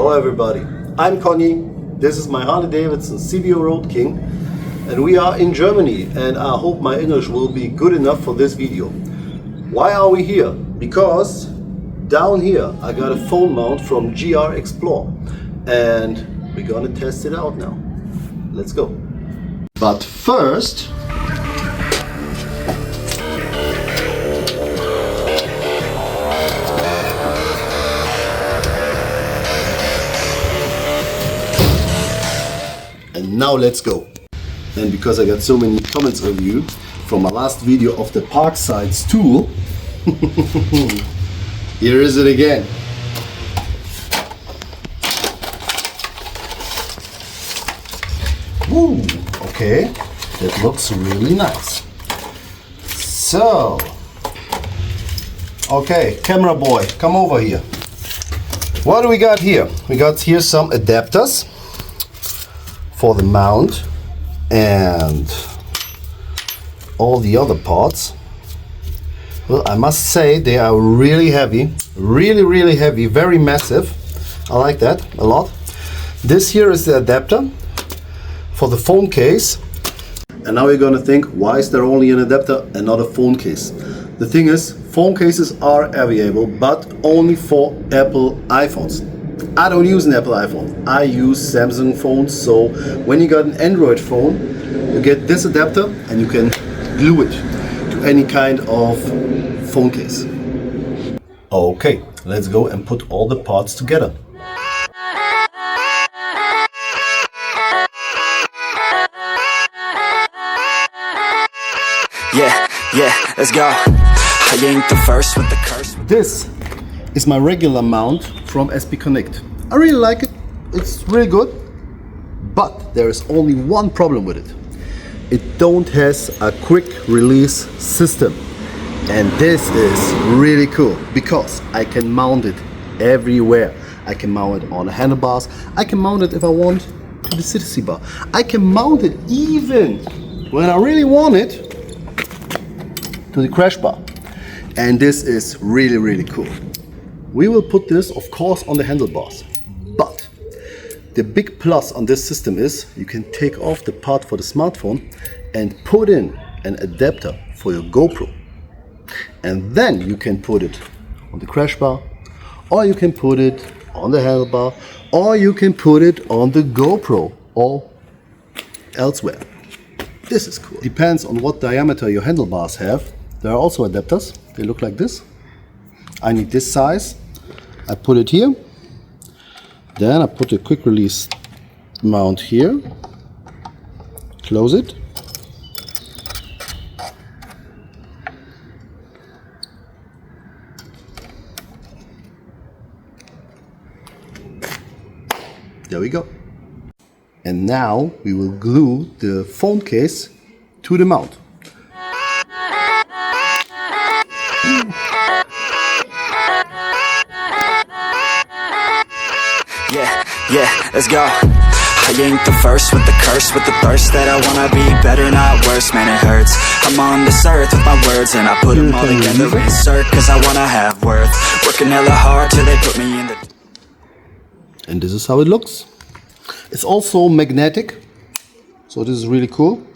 Hello everybody, I'm Conny, this is my Harley Davidson CVO Road King, and we are in Germany, and I hope my English will be good enough for this video. Why are we here? Because down here I got a phone mount from GRXPLORE and we're gonna test it out now. Let's go. But first, and now let's go. And because I got so many comments of you from my last video of the Parkside tool, here is it again. Woo, okay, that looks really nice. So, okay, camera boy, come over here. What do we got here? We got here some adapters for the mount and all the other parts. Well, I must say they are really heavy, really heavy, very massive. I like that a lot. This here is the adapter for the phone case. And now you're gonna think, why is there only an adapter and not a phone case? The thing is, phone cases are available, but only for Apple iPhones. I don't use an Apple iPhone, I use Samsung phones, so when you got an Android phone, you get this adapter and you can glue it to any kind of phone case. Okay, let's go and put all the parts together. Yeah, let's go. I ain't the first with the curse. This is my regular mount from SB Connect. I really like it, it's really good, but there is only one problem with it. It don't has a quick release system, and this is really cool because I can mount it everywhere. I can mount it on the handlebars, I can mount it if I want to the city bar. I can mount it even when I really want it to the crash bar, and this is really cool. We will put this, of course, on the handlebars, but the big plus on this system is you can take off the part for the smartphone and put in an adapter for your GoPro, and then you can put it on the crash bar, or you can put it on the handlebar, or you can put it on the GoPro or elsewhere. This is cool. Depends on what diameter your handlebars have. There are also adapters. They look like this. I need this size. I put it here. Then I put a quick release mount here. Close it. There we go. And now we will glue the phone case to the mount. Yeah, let's go. I ain't the first with the curse, with the thirst that I wanna be better, not worse, man it hurts. I'm on this earth with my words and I put them all together, insert, cause I wanna have worth. Working hella hard till they put me in the... And this is how it looks. It's also magnetic, so this is really cool.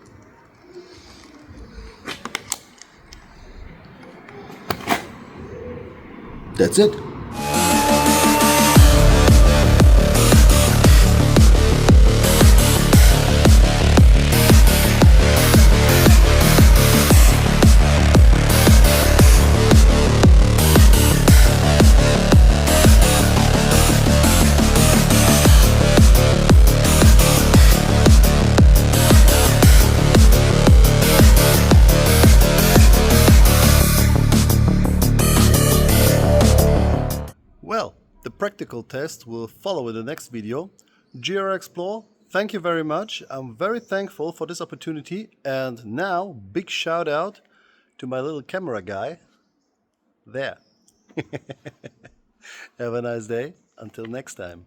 That's it. Well, the practical test will follow in the next video. GRXPLORE, thank you very much. I'm very thankful for this opportunity. And now, big shout out to my little camera guy there. Have a nice day. Until next time.